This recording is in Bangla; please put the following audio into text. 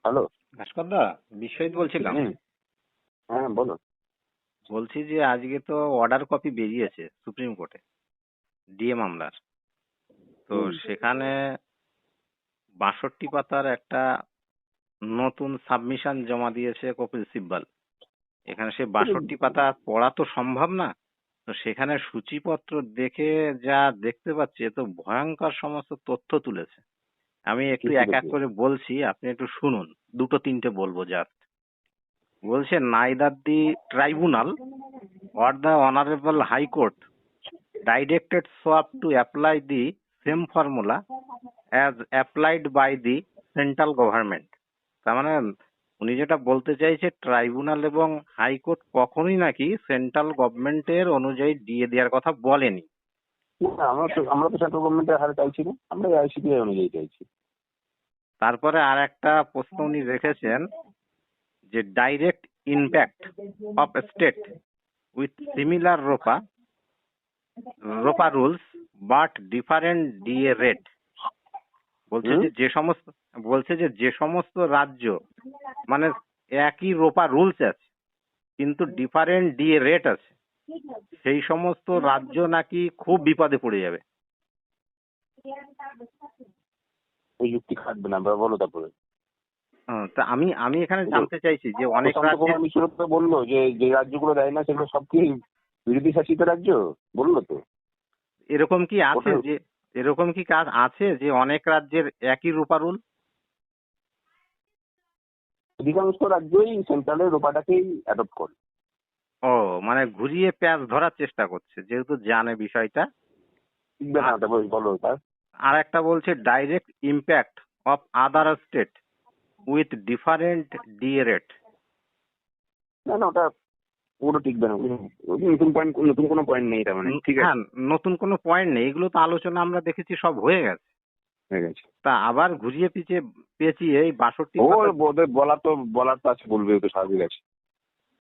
হ্যালো। ভাস্করদা, বিশ্বজিৎ বলছিলাম। হুম। হ্যাঁ, বলো। বলছি যে আজকে তো অর্ডার কপি বেরিয়েছে সুপ্রিম কোর্টে ডিএ মামলার। তো হুম। সেখানে 62 পাতার একটা নতুন সাবমিশন জমা দিয়েছে কপিল সিব্বল। এখানে সে 62 পাতা পড়া তো সম্ভব না। তো সেখানে সূচিপত্র দেখে যা দেখতে পাচ্ছি, এ তো ভয়ঙ্কর সমস্ত তথ্য তুলেছে। আমি একটু এক এক করে বলছি, আপনি একটু শুনুন। দুটো তিনটে বলবো জাস্ট। বলছে neither the tribunal or the Honorable High Court directed SWAP to apply the same formula as applied by the central government. তার মানে উনি যেটা বলতে চাইছে, ট্রাইব্যুনাল এবং হাইকোর্ট কখনোই নাকি সেন্ট্রাল গভর্নমেন্টের অনুযায়ী দিয়ে দেওয়ার কথা বলেনি। না, আমরা তো সেন্ট্রাল গভর্নমেন্টের হারে চাইছি না, আমরা আইসিডিআই অনুযায়ী চাইছি। তারপরে আর একটা প্রশ্ন উনি রেখেছেন যে direct impact of state with similar ROPA rules but different DA rate. বলছে যে যে সমস্ত রাজ্য মানে একই রোপা রুলস আছে কিন্তু ডিফারেন্ট ডিএ রেট আছে, সেই সমস্ত রাজ্য নাকি খুব বিপদে পড়ে যাবে। ওই যুক্তি খাটবে না, বলো তারপরে। তা আমি এখানে জানতে চাইছি যে অনেক রাজ্যে মিশ্র তো বললো যে যে রাজ্যগুলো দেয় না সেগুলো সব কি বিরোধী শাসিত রাজ্য, বললো তো। এরকম কি আছে যে এরকম কি কাজ আছে যে অনেক রাজ্যের একই রোপা রুল? অধিকাংশ রাজ্যই সেন্ট্রালের রোপাটাকেই অ্যাডপ্ট করে। ও, মানে ঘুরিয়ে প্যাঁচ ধরার চেষ্টা করছে, যেহেতু জানে বিষয়টা। বলো তার। আর একটা বলছে direct impact of other state with different DA rate. না না, ওটা পুরো টিকবে না। নতুন কোনো পয়েন্ট নেই, তার মানে ঠিক আছে। হ্যাঁ, নতুন কোনো পয়েন্ট নেই, এগুলো তো আলোচনা আমরা দেখেছি সব হয়ে গেছে। তা আবার ঘুরিয়ে পেঁচিয়ে এই 62 ওদের বলার তো আছে, বলবে, তো স্বাভাবিক আছে।